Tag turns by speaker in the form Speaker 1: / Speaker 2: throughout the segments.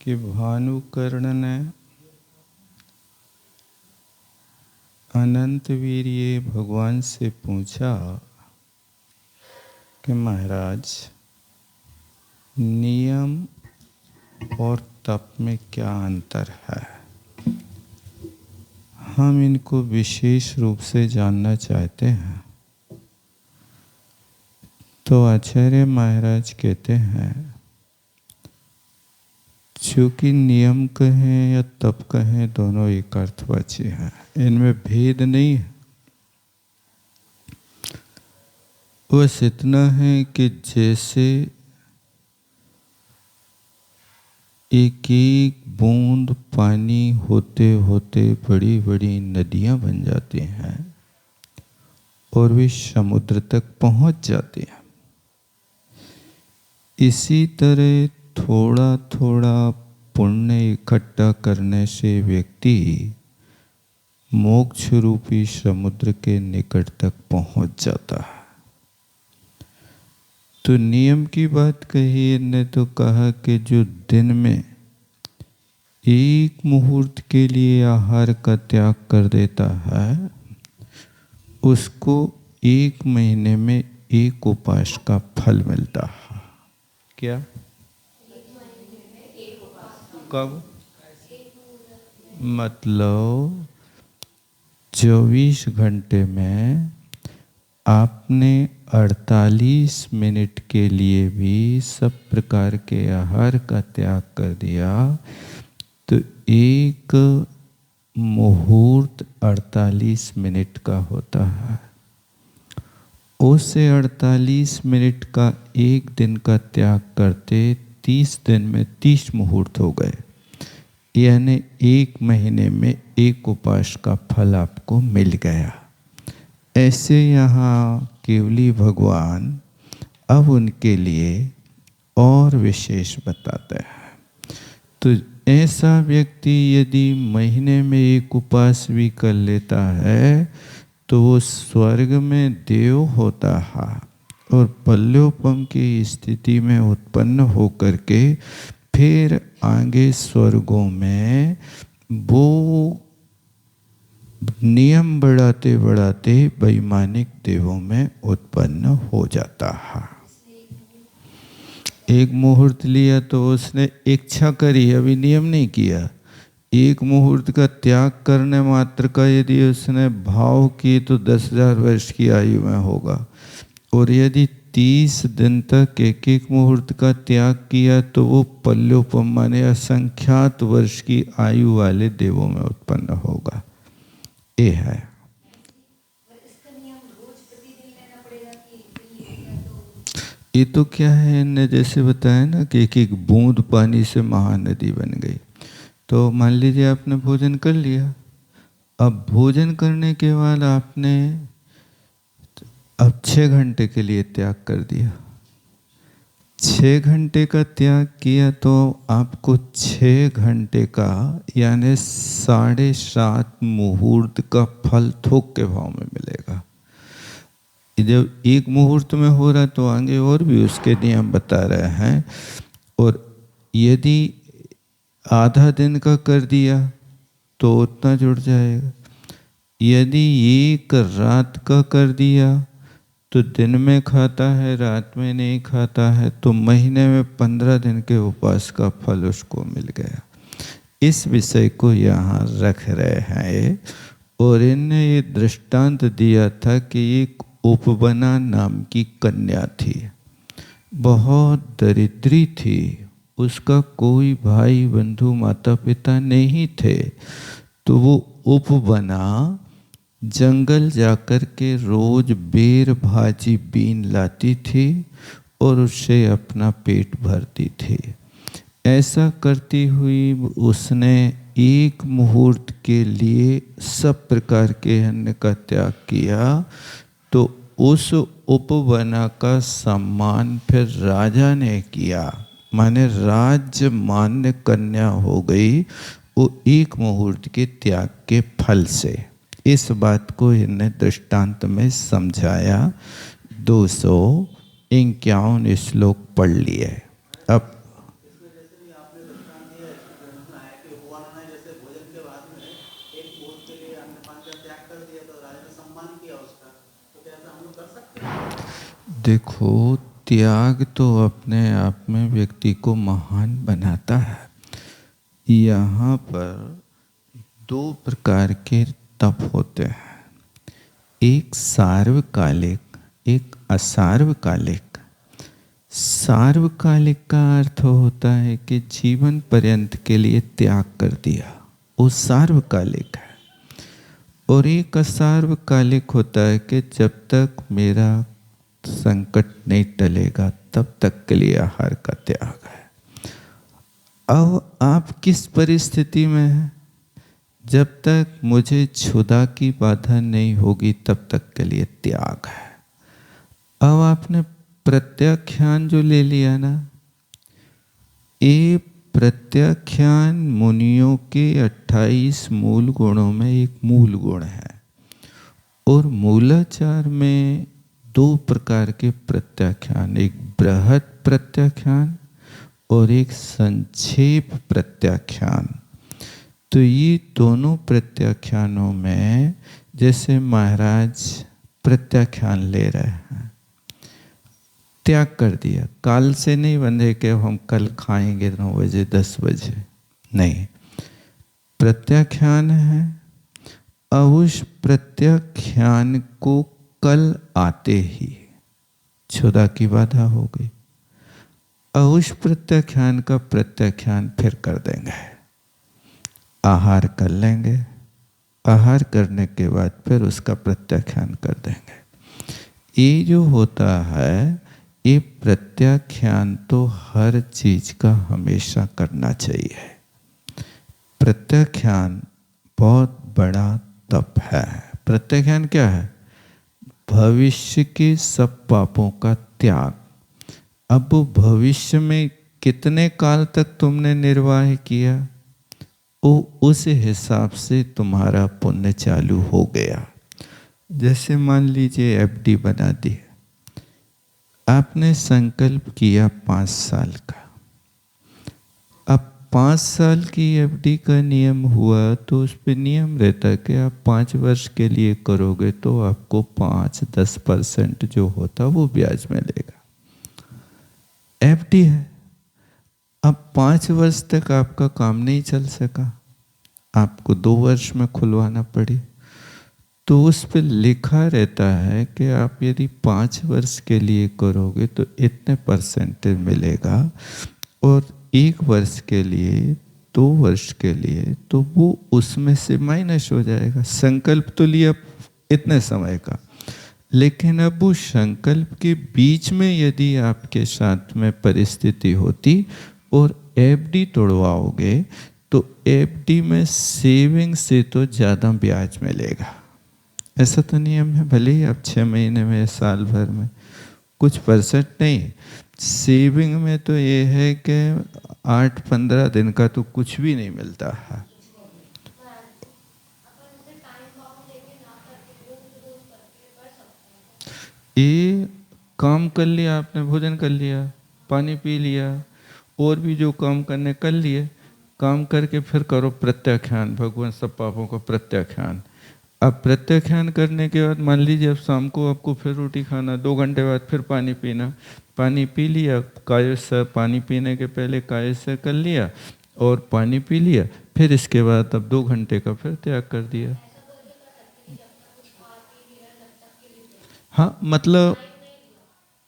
Speaker 1: कि भानुकर्ण ने अनंत वीर्य भगवान से पूछा कि महाराज, नियम और तप में क्या अंतर है? हम इनको विशेष रूप से जानना चाहते हैं। तो आचार्य महाराज कहते हैं, चूंकि नियम कहें या तप कहें, दोनों एक अर्थवाची हैं, इनमें भेद नहीं है। बस इतना है कि जैसे एक एक बूंद पानी होते होते बड़ी बड़ी नदियां बन जाती हैं और वे समुद्र तक पहुंच जाती हैं, इसी तरह थोड़ा थोड़ा पुण्य इकट्ठा करने से व्यक्ति मोक्ष रूपी समुद्र के निकट तक पहुंच जाता है। तो नियम की बात कही ने तो कहा कि जो दिन में एक मुहूर्त के लिए आहार का त्याग कर देता है, उसको 1 महीने में एक उपवास का फल मिलता है। क्या? कब? मतलब 24 घंटे में आपने 48 मिनट के लिए भी सब प्रकार के आहार का त्याग कर दिया, तो एक मुहूर्त 48 मिनट का होता है। उससे 48 मिनट का एक दिन का त्याग करते 30 दिन में 30 मुहूर्त हो गए, यानी 1 महीने में एक उपवास का फल आपको मिल गया। ऐसे यहाँ केवली भगवान अब उनके लिए और विशेष बताते हैं। तो ऐसा व्यक्ति यदि महीने में एक उपवास भी कर लेता है तो वो स्वर्ग में देव होता है और पल्योपम की स्थिति में उत्पन्न होकर के फिर आगे स्वर्गों में वो नियम बढ़ाते बढ़ाते वैमानिक देवों में उत्पन्न हो जाता है। एक मुहूर्त लिया तो उसने इच्छा करी, अभी नियम नहीं किया। एक मुहूर्त का त्याग करने मात्र का यदि उसने भाव किए तो 10,000 वर्ष की आयु में होगा, और यदि 30 दिन तक एक एक मुहूर्त का त्याग किया तो वो पल्योपम माने असंख्यात वर्ष की आयु वाले देवों में उत्पन्न होगा। ये है। ये तो क्या है, ने जैसे बताया ना कि एक एक बूंद पानी से महानदी बन गई। तो मान लीजिए आपने भोजन कर लिया, अब भोजन करने के बाद आपने अब 6 घंटे के लिए त्याग कर दिया। 6 घंटे का त्याग किया तो आपको 6 घंटे का यानी 7.5 मुहूर्त का फल थोक के भाव में मिलेगा। जब एक मुहूर्त में हो रहा तो आगे और भी उसके नियम बता रहे हैं। और यदि आधा दिन का कर दिया तो उतना जुड़ जाएगा। यदि एक रात का कर दिया तो दिन में खाता है, रात में नहीं खाता है, तो महीने में 15 दिन के उपवास का फल उसको मिल गया। इस विषय को यहाँ रख रहे हैं। और इनने ये दृष्टांत दिया था कि एक उपबना नाम की कन्या थी, बहुत दरिद्री थी, उसका कोई भाई बंधु माता पिता नहीं थे। तो वो उपबना जंगल जाकर के रोज बेर भाजी बीन लाती थी और उससे अपना पेट भरती थी। ऐसा करती हुई उसने एक मुहूर्त के लिए सब प्रकार के अन्न का त्याग किया। तो उस उपबना का सम्मान फिर राजा ने किया, माने राज्य मान्य कन्या हो गई वो एक मुहूर्त के त्याग के फल से। इस बात को इन्हें दृष्टांत में समझाया। 251 श्लोक पढ़ लिए। अब
Speaker 2: कर दिया तो राजा ने सम्मान किया उसका, तो क्या ऐसा हम लोग कर सकते हैं?
Speaker 1: देखो, त्याग तो अपने आप में व्यक्ति को महान बनाता है। यहाँ पर दो प्रकार के तप होते हैं, एक सार्वकालिक, एक असार्वकालिक। सार्वकालिक का अर्थ होता है कि जीवन पर्यंत के लिए त्याग कर दिया, वो सार्वकालिक है। और एक असार्वकालिक होता है कि जब तक मेरा संकट नहीं टलेगा तब तक के लिए आहार का त्याग है। अब आप किस परिस्थिति में हैं? जब तक मुझे क्षुधा की बाधा नहीं होगी तब तक के लिए त्याग है। अब आपने प्रत्याख्यान जो ले लिया ना, ये प्रत्याख्यान मुनियों के 28 मूल गुणों में एक मूल गुण है। और मूलाचार में दो प्रकार के प्रत्याख्यान, एक बृहत प्रत्याख्यान और एक संक्षेप प्रत्याख्यान। तो ये दोनों प्रत्याख्यानों में जैसे महाराज प्रत्याख्यान ले रहे हैं, त्याग कर दिया, काल से नहीं बंधे कि हम कल खाएंगे 9 बजे 10 बजे, नहीं। प्रत्याख्यान है, अब उस प्रत्याख्यान को कल आते ही क्षुधा की बाधा हो गई, अब उस प्रत्याख्यान का प्रत्याख्यान फिर कर देंगे, आहार कर लेंगे, आहार करने के बाद फिर उसका प्रत्याख्यान कर देंगे। ये जो होता है, ये प्रत्याख्यान तो हर चीज का हमेशा करना चाहिए। प्रत्याख्यान बहुत बड़ा तप है। प्रत्याख्यान क्या है? भविष्य के सब पापों का त्याग। अब भविष्य में कितने काल तक तुमने निर्वाह किया, वो उस हिसाब से तुम्हारा पुण्य चालू हो गया। जैसे मान लीजिए एफडी बना दी, आपने संकल्प किया 5 साल का, अब 5 साल की एफडी का नियम हुआ तो उस पर नियम रहता है कि आप 5 वर्ष के लिए करोगे तो आपको 5-10% जो होता वो ब्याज मिलेगा। एफडी है, अब 5 वर्ष तक आपका काम नहीं चल सका, आपको 2 वर्ष में खुलवाना पड़ी, तो उस पर लिखा रहता है कि आप यदि 5 वर्ष के लिए करोगे तो इतने परसेंटेज मिलेगा, और 1 वर्ष के लिए, 2 वर्ष के लिए तो वो उसमें से माइनस हो जाएगा। संकल्प तो लिया इतने समय का, लेकिन अब उस संकल्प के बीच में यदि आपके साथ में परिस्थिति होती और एफडी तोड़वाओगे तो एफडी में सेविंग से तो ज़्यादा ब्याज मिलेगा। ऐसा तो नियम है, भले ही आप 6 महीने में, साल भर में कुछ परसेंट नहीं, सेविंग में तो ये है कि 8-15 दिन का तो कुछ भी नहीं मिलता है। ये काम कर लिया आपने, भोजन कर लिया, पानी पी लिया, और भी जो काम करने कर लिए, काम करके फिर करो प्रत्याख्यान, भगवान सब पापों का प्रत्याख्यान। अब प्रत्याख्यान करने के बाद मान लीजिए अब शाम को आपको फिर रोटी खाना, 2 घंटे बाद फिर पानी पीना, पानी पी लिया, काय से पानी पीने के पहले काय से कर लिया और पानी पी लिया, फिर इसके बाद अब 2 घंटे का फिर त्याग कर दिया। हाँ, मतलब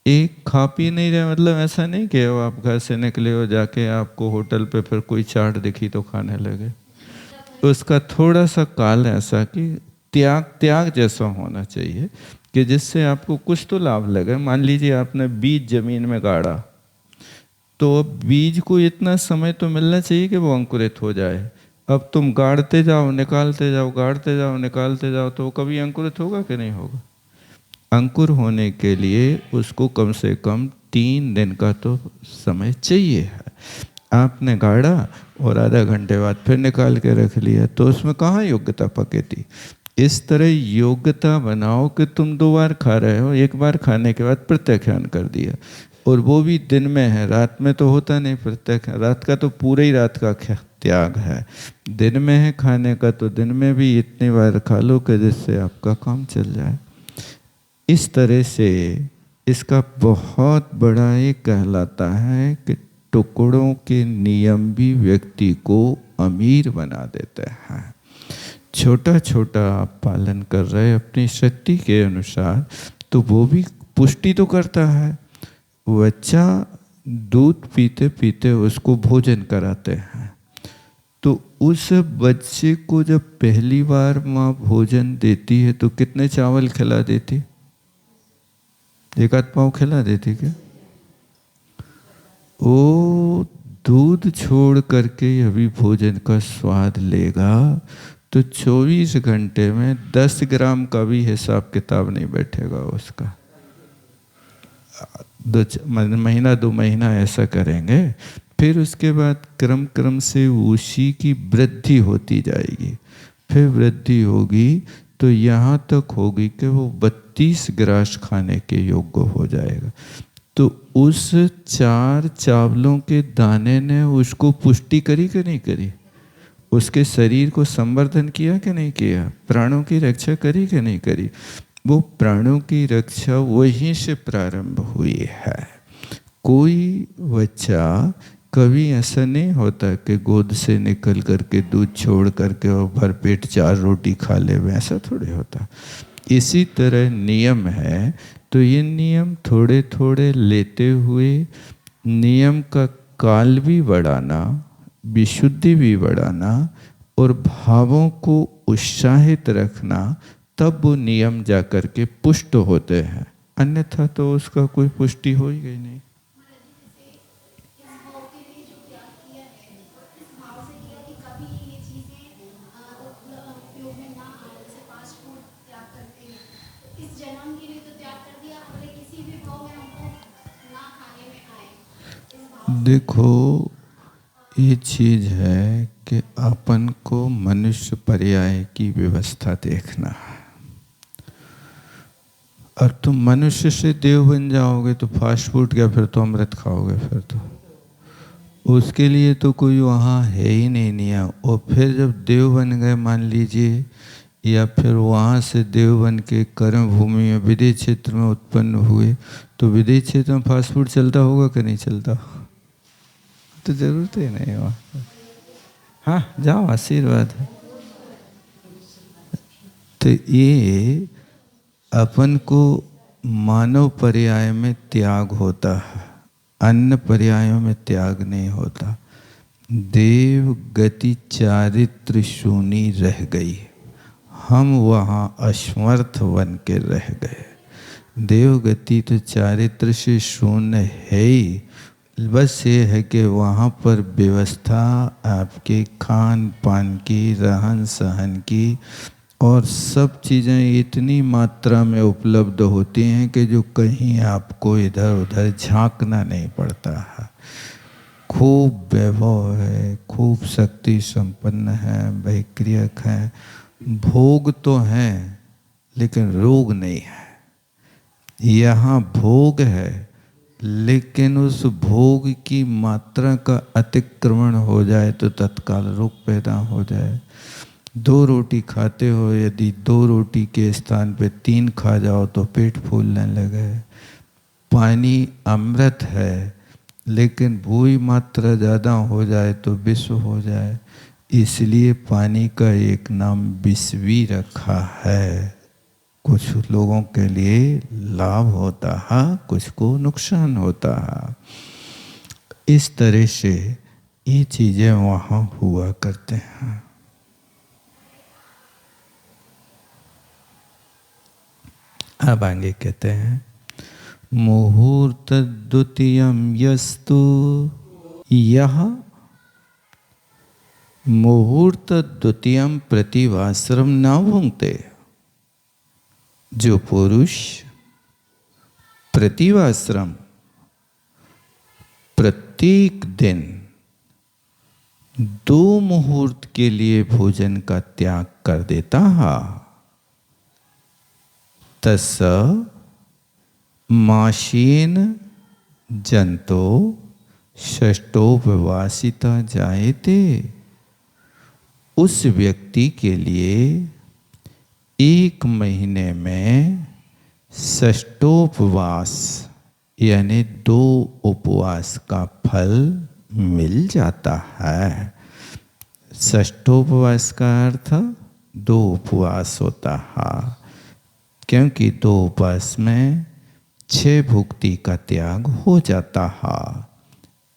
Speaker 1: एक खा पी नहीं रहे, मतलब ऐसा नहीं कि आप घर से निकले हो, जाके आपको होटल पे फिर कोई चाट दिखी तो खाने लगे। उसका थोड़ा सा काल ऐसा कि त्याग जैसा होना चाहिए कि जिससे आपको कुछ तो लाभ लगे। मान लीजिए आपने बीज जमीन में गाड़ा, तो बीज को इतना समय तो मिलना चाहिए कि वो अंकुरित हो जाए। अब तुम गाड़ते जाओ निकालते जाओ, गाड़ते जाओ निकालते जाओ, तो कभी अंकुरित होगा कि नहीं होगा? अंकुर होने के लिए उसको कम से कम 3 दिन का तो समय चाहिए है। आपने गाड़ा और आधा घंटे बाद फिर निकाल के रख लिया, तो उसमें कहाँ योग्यता पकेती? इस तरह योग्यता बनाओ कि तुम 2 बार खा रहे हो, 1 बार खाने के बाद प्रत्याख्यान कर दिया, और वो भी दिन में है, रात में तो होता नहीं प्रत्याख्यान, रात का तो पूरे ही रात का त्याग है। दिन में है खाने का तो दिन में भी इतनी बार खा लो कि जिससे आपका काम चल जाए। इस तरह से इसका बहुत बड़ा ये कहलाता है कि टुकड़ों के नियम भी व्यक्ति को अमीर बना देते हैं। छोटा छोटा आप पालन कर रहे अपनी शक्ति के अनुसार तो वो भी पुष्टि तो करता है। बच्चा दूध पीते पीते उसको भोजन कराते हैं, तो उस बच्चे को जब पहली बार माँ भोजन देती है तो कितने चावल खिला देती? एक आध पाव खिला देती क्या? वो दूध छोड़ करके अभी भोजन का स्वाद लेगा तो 24 घंटे में 10 ग्राम का भी हिसाब किताब नहीं बैठेगा उसका। महीना 2 महीना ऐसा करेंगे, फिर उसके बाद क्रम क्रम से उसी की वृद्धि होती जाएगी। फिर वृद्धि होगी तो यहाँ तक होगी कि वो 32 ग्रास खाने के योग्य हो जाएगा। तो उस 4 चावलों के दाने ने उसको पुष्टि करी कि नहीं करी? उसके शरीर को संवर्धन किया कि नहीं किया? प्राणों की रक्षा करी कि नहीं करी? वो प्राणों की रक्षा वहीं से प्रारंभ हुई है। कोई बच्चा कभी ऐसा नहीं होता कि गोद से निकल करके दूध छोड़ करके और भरपेट 4 रोटी खा ले, ऐसा थोड़े होता। इसी तरह नियम है, तो ये नियम थोड़े थोड़े लेते हुए नियम का काल भी बढ़ाना, विशुद्धि भी बढ़ाना और भावों को उत्साहित रखना, तब वो नियम जा कर के पुष्ट होते हैं। अन्यथा तो उसका कोई पुष्टि हो ही गई नहीं। देखो ये चीज है कि अपन को मनुष्य पर्याय की व्यवस्था देखना है। और तुम मनुष्य से देव बन जाओगे तो फास्ट फूड क्या, फिर तो अमृत खाओगे। फिर तो उसके लिए तो कोई वहाँ है ही नहीं नियम। और फिर जब देव बन गए मान लीजिए, या फिर वहाँ से देव बन के कर्म भूमि में विदेश क्षेत्र में उत्पन्न हुए, तो विदेश क्षेत्र में फास्ट फूड चलता होगा कि नहीं चलता? तो जरूरत ही नहीं वहाँ। हाँ जाओ, आशीर्वाद है। तो ये अपन को मानव पर्याय में त्याग होता है, अन्य पर्यायों में त्याग नहीं होता। देव गति चारित्र शूनी रह गई, हम वहाँ असमर्थ बन के रह गए। देव गति तो चारित्र से शून्य है ही, बस ये है कि वहाँ पर व्यवस्था आपके खान पान की, रहन सहन की और सब चीज़ें इतनी मात्रा में उपलब्ध होती हैं कि जो कहीं आपको इधर उधर झांकना नहीं पड़ता है। खूब वैभव है, खूब शक्ति संपन्न है, वैक्रियक है, भोग तो हैं लेकिन रोग नहीं है। यहाँ भोग है लेकिन उस भोग की मात्रा का अतिक्रमण हो जाए तो तत्काल रोग पैदा हो जाए। 2 रोटी खाते हो, यदि 2 रोटी के स्थान पे 3 खा जाओ तो पेट फूलने लगे। पानी अमृत है लेकिन वही मात्रा ज़्यादा हो जाए तो विष हो जाए। इसलिए पानी का एक नाम विष भी रखा है। कुछ लोगों के लिए लाभ होता है, कुछ को नुकसान होता है। इस तरह से ये चीज़ें वहाँ हुआ करते हैं। अब आगे कहते हैं मुहूर्त द्वितीयम यस्तु, यह मुहूर्त द्वितीयम प्रतिवाश्रम न भुंगते। जो पुरुष प्रतिवाश्रम प्रत्येक दिन 2 मुहूर्त के लिए भोजन का त्याग कर देता है, तस् माशेन जंतो षष्ठोपवासिता जायते। उस व्यक्ति के लिए 1 महीने में षष्ठोपवास यानी 2 उपवास का फल मिल जाता है। षष्ठोपवास का अर्थ 2 उपवास होता है, क्योंकि 2 उपवास में 6 भुक्ति का त्याग हो जाता है।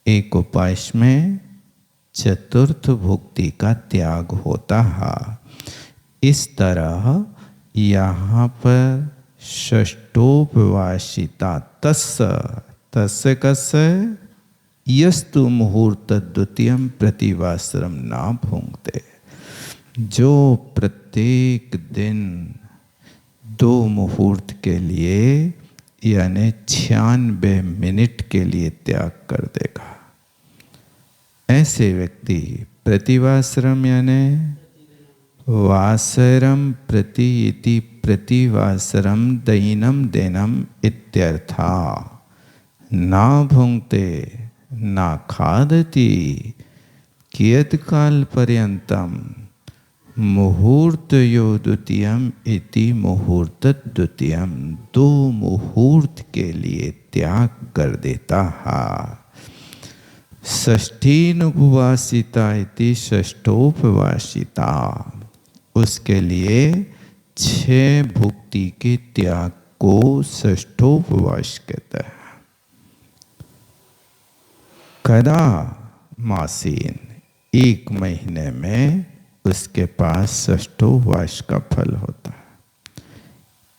Speaker 1: 1 उपवास में 4th भुक्ति का त्याग होता है। इस तरह यहाँ पर षष्ठोपवासिता तस्य कस्य यस्तु मुहूर्त द्वितीयम प्रतिवासरम ना भुंक्ते, जो प्रत्येक दिन 2 मुहूर्त के लिए यानी 96 मिनट के लिए त्याग कर देगा, ऐसे व्यक्ति प्रतिवासरम यानी वासरम प्रति इति प्रतिवासरम दैनम देनम इत्यर्था ना भुंक्ते ना खादति कियत् काल पर्यंतम मुहूर्तयो द्वितीयम इति मुहूर्त द्वितीयम, 2 मुहूर्त के लिए त्याग कर देता है। षष्ठीनुपवासिता इति षष्ठोपवासिता, उसके लिए 6 भुक्ति के त्याग को षष्ठोपवास कहते हैं। कदा मासीन, 1 महीने में उसके पास षष्ठोपवास का फल होता है।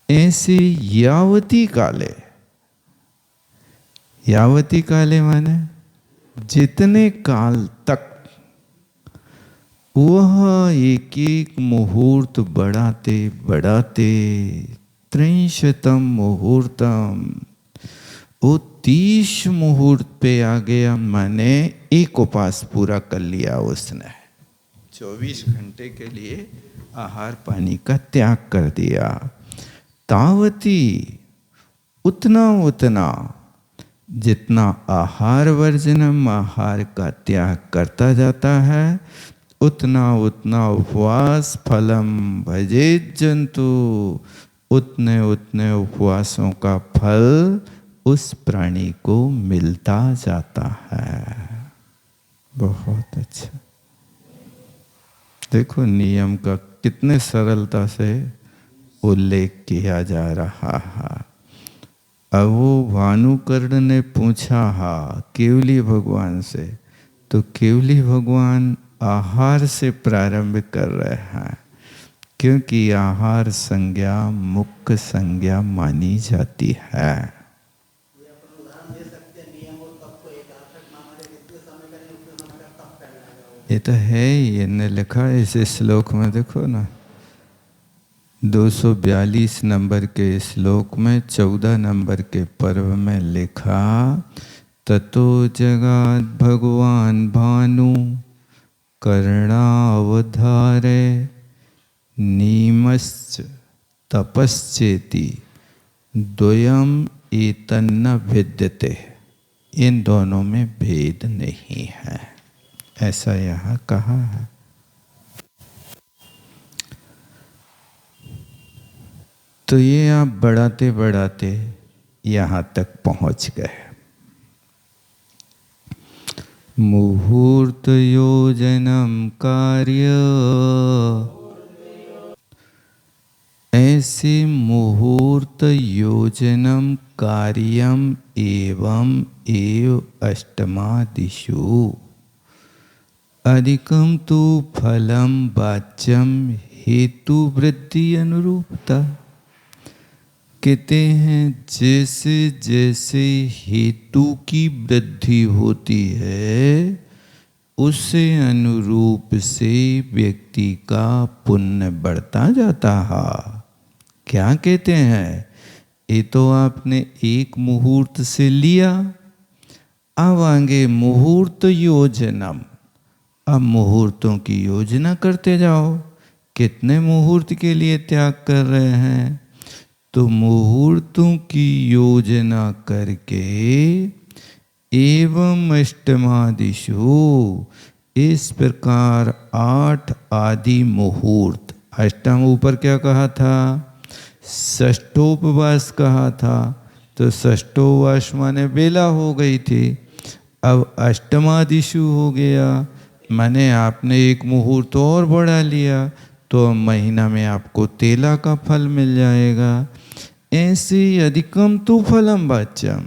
Speaker 1: ऐसे यावती काले माने जितने काल तक वह एक मुहूर्त बढ़ाते 30 मुहूर्तम, वो 30 मुहूर्त पे आ गया, माने 1 उपवास पूरा कर लिया उसने। 24 घंटे के लिए आहार पानी का त्याग कर दिया। तावती, उतना जितना आहार वर्जनम, आहार का त्याग करता जाता है, उतना उपवास फलम भजेत जंतु, उतने उपवासों का फल उस प्राणी को मिलता जाता है। बहुत अच्छा। देखो नियम का कितने सरलता से उल्लेख किया जा रहा है। अब वो भानुकर्ण ने पूछा केवली भगवान से, तो केवली भगवान आहार से प्रारंभ कर रहे हैं, क्योंकि आहार संज्ञा मुख्य संज्ञा मानी जाती है। ये तो है ही, इन्हें लिखा है इस श्लोक में, देखो ना 242 नंबर के श्लोक में 14 नंबर के पर्व में लिखा, ततो जगाद भगवान भानु कर्णावधारे नीमश्च तपश्चेति द्वयम एतन्न भिद्यते, इन दोनों में भेद नहीं है, ऐसा यहाँ कहा है। तो ये आप बढ़ाते यहाँ तक पहुँच गए। मुहूर्त योजनम कार्य, ऐसे मुहूर्त योजनम कार्यम एवं एव अष्टमादिषु अधिकम तो फलम वाच्यम हेतु वृद्धि अनुरूपता। कहते हैं जैसे जैसे हेतु की वृद्धि होती है, उसे अनुरूप से व्यक्ति का पुण्य बढ़ता जाता है। क्या कहते हैं, ये तो आपने 1 मुहूर्त से लिया, अब आगे मुहूर्त योजनम, अब मुहूर्तों की योजना करते जाओ। कितने मुहूर्त के लिए त्याग कर रहे हैं, तो मुहूर्तों की योजना करके एवं अष्टमादिषु, इस प्रकार 8 आदि मुहूर्त, अष्टम ऊपर क्या कहा था, षष्ठोपवास कहा था, तो षष्ठोपवास माने बेला हो गई थी। अब अष्टमादिशु हो गया, माने आपने एक मुहूर्त और बढ़ा लिया, तो महीना में आपको तेला का फल मिल जाएगा। ऐसे अधिकम तो फलम वाच्यम,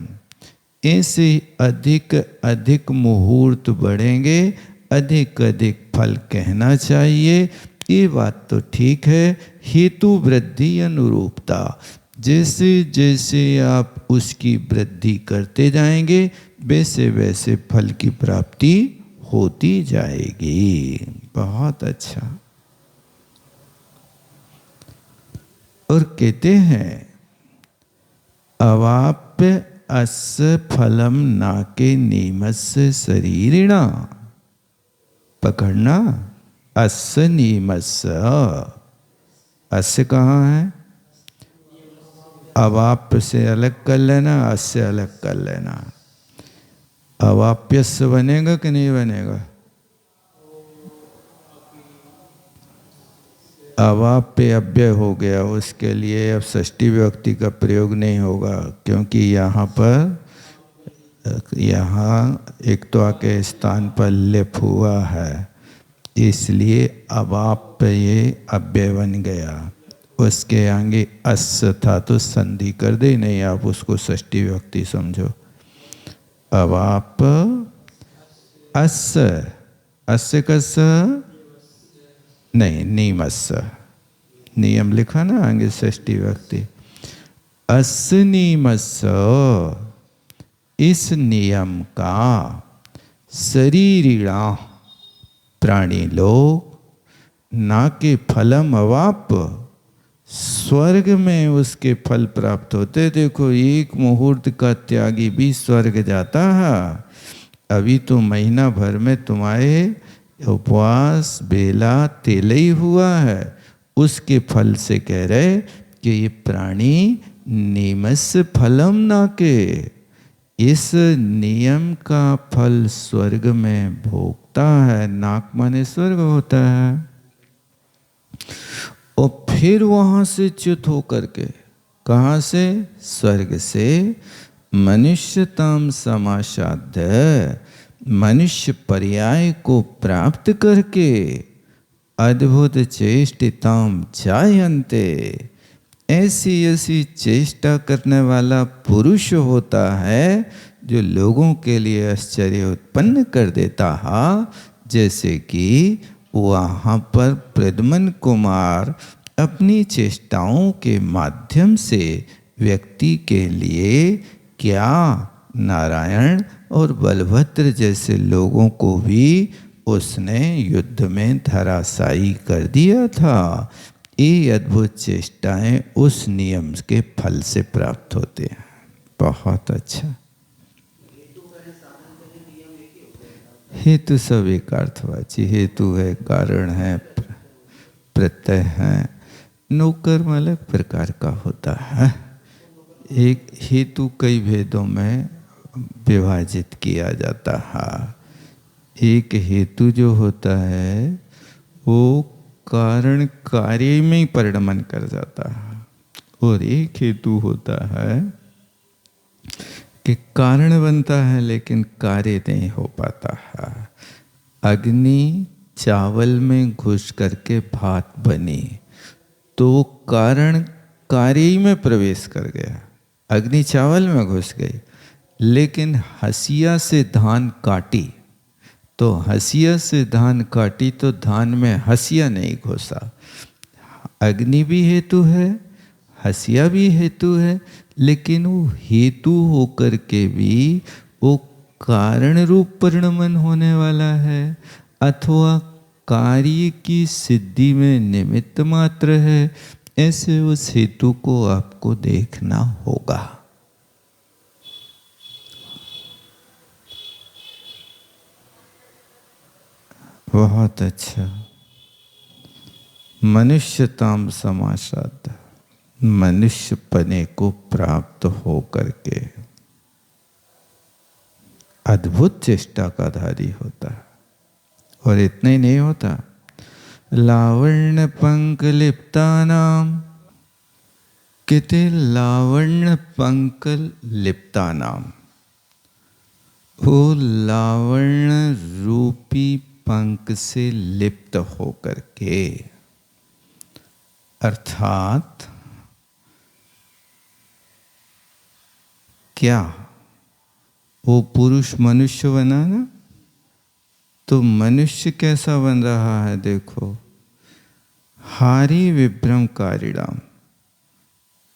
Speaker 1: ऐसे अधिक अधिक मुहूर्त बढ़ेंगे, अधिक अधिक फल कहना चाहिए। ये बात तो ठीक है। हेतु वृद्धि अनुरूपता, जैसे जैसे आप उसकी वृद्धि करते जाएंगे वैसे वैसे फल की प्राप्ति होती जाएगी। बहुत अच्छा। और कहते हैं अवाप्य अस्य फलम नाके नियमस्य शरीरिणा, पकड़ना, अस्य नियमस्य, अस्य कहाँ है, अवाप्य से अलग कर लेना, अस्य अलग कर लेना। अवाप्यस्य बनेगा कि नहीं बनेगा, अवाप्य अव्यय हो गया, उसके लिए अब षष्ठी विभक्ति का प्रयोग नहीं होगा, क्योंकि यहाँ पर, यहाँ एक तो आके स्थान पर लिप हुआ है, इसलिए अवाप्य ये अव्यय बन गया। उसके आगे अस्य था तो संधि कर दे, नहीं आप उसको षष्ठी विभक्ति समझो। अवाप अस्य, अस्य कस नहीं, नियमस्य, नियम लिखा ना आगे षष्ठी विभक्ति। अस्य नियमस्य, इस नियम का शरीरिणा प्राणी लोग ना के फलम अवाप, स्वर्ग में उसके फल प्राप्त होते। देखो एक मुहूर्त का त्यागी भी स्वर्ग जाता है। अभी तो महीना भर में तुम्हारे उपवास बेला तेल ही हुआ है, उसके फल से कह रहे कि ये प्राणी नियमस्य फलम ना के, इस नियम का फल स्वर्ग में भोगता है। नाक माने स्वर्ग होता है। और फिर वहां से च्युत होकर के, कहाँ से, स्वर्ग से मनुष्यताम समासाध्य, मनुष्य पर्याय को प्राप्त करके अद्भुत चेष्टिताम जायन्ते, ऐसी ऐसी चेष्टा करने वाला पुरुष होता है जो लोगों के लिए आश्चर्य उत्पन्न कर देता है। जैसे कि वहाँ पर प्रद्युम्न कुमार अपनी चेष्टाओं के माध्यम से व्यक्ति के लिए क्या नारायण और बलभद्र जैसे लोगों को भी उसने युद्ध में धराशायी कर दिया था। ये अद्भुत चेष्टाएं उस नियम के फल से प्राप्त होते हैं। बहुत अच्छा। हेतु सब एक अर्थवाची, हेतु है, कारण है, प्रत्यय है। नौकर्म अलग प्रकार का होता है। एक हेतु कई भेदों में विभाजित किया जाता है। एक हेतु जो होता है वो कारण कार्य में ही परिणमन कर जाता है, और एक हेतु होता है कि कारण बनता है लेकिन कार्य नहीं हो पाता है। अग्नि चावल में घुस करके भात बनी तो कारण कार्य में प्रवेश कर गया, अग्नि चावल में घुस गई, लेकिन हसिया से धान काटी तो हसिया से धान काटी तो धान में हसिया नहीं घुसा। अग्नि भी हेतु है, हसिया भी हेतु है, लेकिन वो हेतु होकर के भी वो कारण रूप परिणमन होने वाला है अथवा कार्य की सिद्धि में निमित्त मात्र है। ऐसे उस हेतु को आपको देखना होगा। बहुत अच्छा। मनुष्यताम समासाद, मनुष्य पने को प्राप्त हो करके अद्भुत चेष्टा का धारी होता है और इतना ही नहीं होता, लावण्य पंक लिप्तानाम, किते लावण्य पंक लिप्तानाम, वो लावण्य रूपी पंख से लिप्त होकर के, अर्थात क्या वो पुरुष मनुष्य बना ना, तो मनुष्य कैसा बन रहा है देखो, हारी विभ्रम कारिणाम,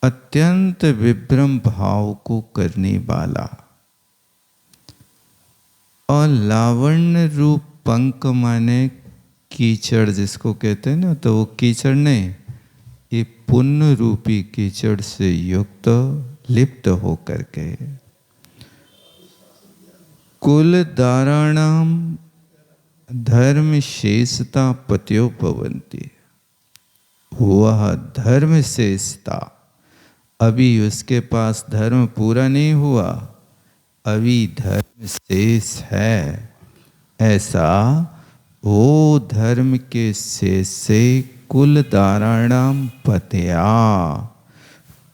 Speaker 1: अत्यंत विभ्रम भाव को करने वाला, और लावण्य रूप पंख माने कीचड़ जिसको कहते हैं ना, तो वो कीचड़ नहीं, ये पुण्य रूपी कीचड़ से युक्त लिप्त होकर के, कुल दाराणाम धर्म शेषता पत्योपवंती, वह धर्म शेषता, अभी उसके पास धर्म पूरा नहीं हुआ, अभी धर्म शेष है, ऐसा वो धर्म के शेष से कुल दाराणाम पतया,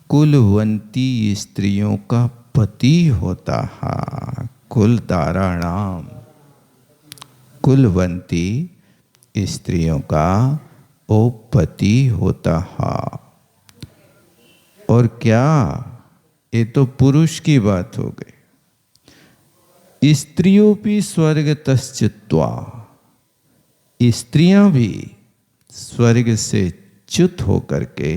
Speaker 1: कुलवंती स्त्रियों का पति होता है, कुल दाराणाम, कुलवंती स्त्रियों का वो पति होता है। और क्या, ये तो पुरुष की बात हो गई। स्त्रियोपि स्वर्गतश्च्युत्वा, स्त्रियां भी स्वर्ग से च्युत होकर के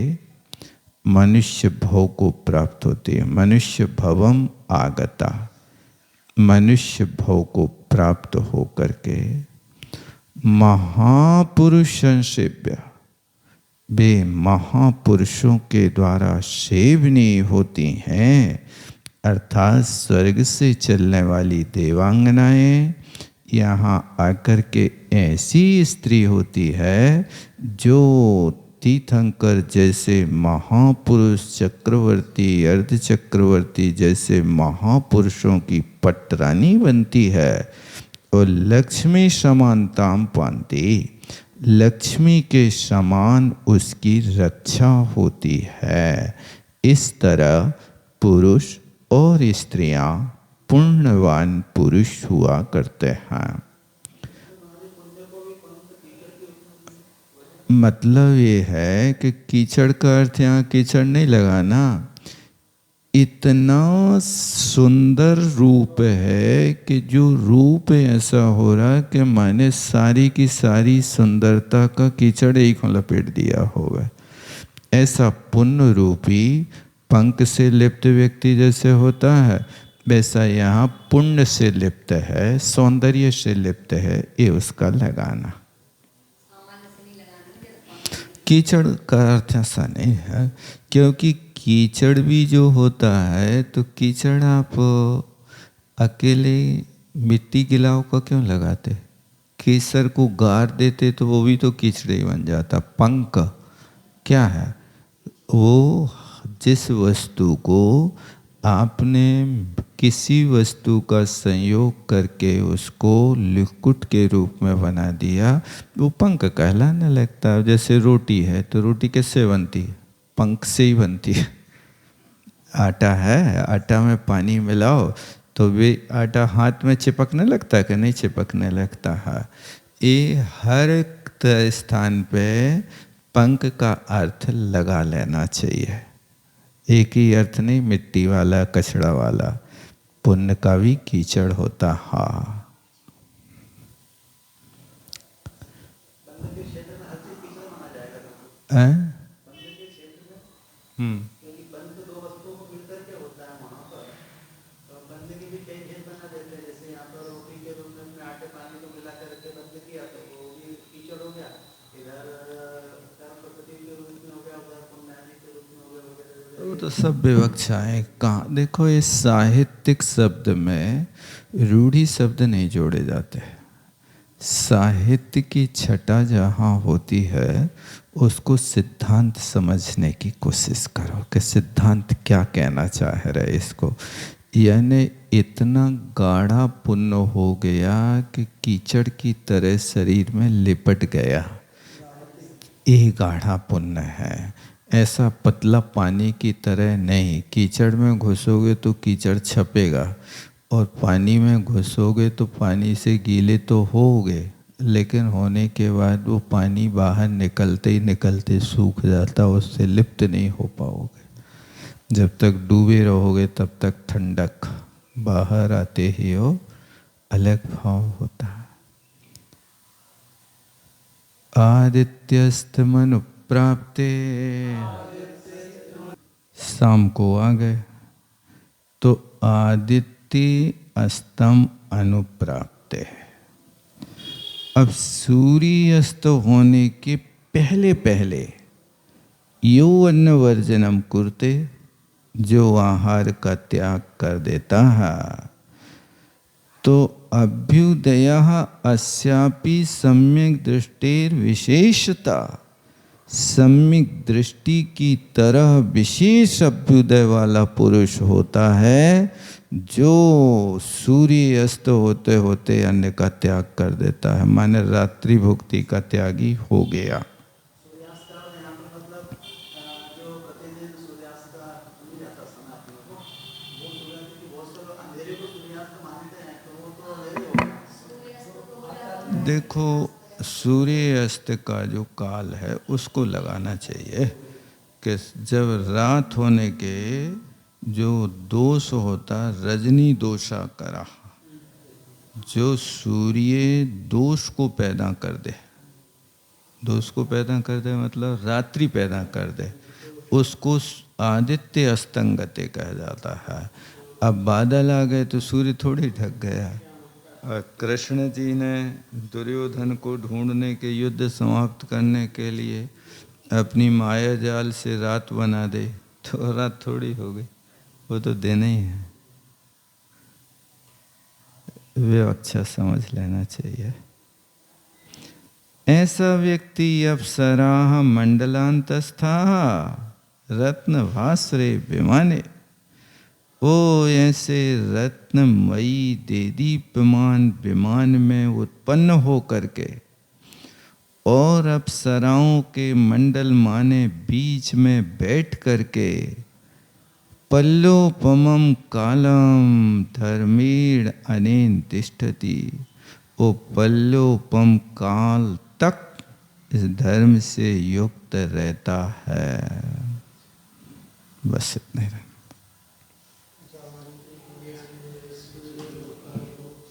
Speaker 1: मनुष्य भव को प्राप्त होती है। मनुष्य भवम आगता, मनुष्य भव को प्राप्त होकर के महापुरुष संसेव्य, वे महापुरुषों के द्वारा सेवनी होती हैं, अर्थात स्वर्ग से चलने वाली देवांगनाएं यहाँ आकर के ऐसी स्त्री होती है जो तीर्थंकर जैसे महापुरुष, चक्रवर्ती, अर्ध चक्रवर्ती जैसे महापुरुषों की पटरानी बनती है, और लक्ष्मी समानताम पाती, लक्ष्मी के समान उसकी रक्षा होती है। इस तरह पुरुष और स्त्रियां पुण्यवान पुरुष हुआ करते हैं। मतलब ये है कि कीचड़ का अर्थ यहाँ कीचड़ नहीं लगाना, इतना सुंदर रूप है कि जो रूप ऐसा हो रहा कि मैंने सारी की सारी सुंदरता का कीचड़ एक लपेट दिया होगा। ऐसा पुण्य रूपी पंख से लिप्त व्यक्ति जैसे होता है, वैसा यहाँ पुण्य से लिप्त है, सौंदर्य से लिप्त है, ये उसका लगाना। कीचड़ का अर्थ ऐसा नहीं है, क्योंकि कीचड़ भी जो होता है तो कीचड़ आप अकेले मिट्टी गिलाव का क्यों लगाते, केसर को गार देते तो वो भी तो कीचड़ ही बन जाता। पंख क्या है, वो जिस वस्तु को आपने किसी वस्तु का संयोग करके उसको लिक्विड के रूप में बना दिया, वो पंख कहलाने लगता है। जैसे रोटी है तो रोटी कैसे बनती है, पंख से ही बनती है। आटा है, आटा में पानी मिलाओ तो वे आटा हाथ में चिपकने लगता है कि नहीं चिपकने लगता है। ये हर स्थान पे पंख का अर्थ लगा लेना चाहिए, एक ही अर्थ नहीं, मिट्टी वाला कचड़ा वाला। पुण्य का भी कीचड़ होता है। वो तो सब विवक्षाएं कहाँ, देखो ये साहित्यिक शब्द में रूढ़ी शब्द नहीं जोड़े जाते। साहित्य की छटा जहाँ होती है उसको सिद्धांत समझने की कोशिश करो कि सिद्धांत क्या कहना चाह रहा है इसको। यानी इतना गाढ़ा पुण्य हो गया कि कीचड़ की तरह शरीर में लिपट गया। ये गाढ़ा पुण्य है, ऐसा पतला पानी की तरह नहीं। कीचड़ में घुसोगे तो कीचड़ छपेगा, और पानी में घुसोगे तो पानी से गीले तो होगे, लेकिन होने के बाद वो पानी बाहर निकलते ही निकलते सूख जाता, उससे लिप्त नहीं हो पाओगे। जब तक डूबे रहोगे तब तक ठंडक, बाहर आते ही वो अलग भाव होता है। आदित्यस्तमनु प्राप्ते, शाम को आ गए तो आदित्य अस्तम अनुप्राप्ते। अब सूर्य अस्त होने के पहले पहले यो अन्न वर्जनम कुरते, जो आहार का त्याग कर देता है, तो अभ्युदय अस्यापि सम्यक दृष्टेर विशेषता, सम्यक दृष्टि की तरह विशेष अभ्युदय वाला पुरुष होता है, जो सूर्य अस्त होते होते अन्न का त्याग कर देता है, माने रात्रि भुक्ति का त्यागी हो गया।
Speaker 2: सूर्यास्त का यहाँ पर मतलब जो प्रतिदिन सूर्यास्त का मिल जाता समय अपने को, वो सूर्यास्त की बहुत से लोग अंधेरे को सूर्यास्त मानते हैं, तो वो तो वही होगा।
Speaker 1: देखो, सूर्य अस्त का जो काल है उसको लगाना चाहिए कि जब रात होने के जो दोष होता, रजनी दोषा करा, जो सूर्य दोष को पैदा कर दे, दोष को पैदा कर दे मतलब रात्रि पैदा कर दे, उसको आदित्य अस्तंगते कहा जाता है। अब बादल आ गए तो सूर्य थोड़ी ढक गया। और कृष्ण जी ने दुर्योधन को ढूंढने के, युद्ध समाप्त करने के लिए अपनी माया जाल से रात बना दे, तो रात थोड़ी हो गई, वो तो दिन ही है। वे अच्छा समझ लेना चाहिए। ऐसा व्यक्ति अप्सराः मंडलांतस्था रत्न भास्रे विमाने, वो ऐसे रत्नमयी देदीप्यमान विमान में उत्पन्न हो करके, और अप्सराओं के मंडल माने बीच में बैठ करके, पल्लोपमं कालम धर्मेण अनेन तिष्ठति, वो पल्लोपम काल तक इस धर्म से युक्त रहता है। बस इतने।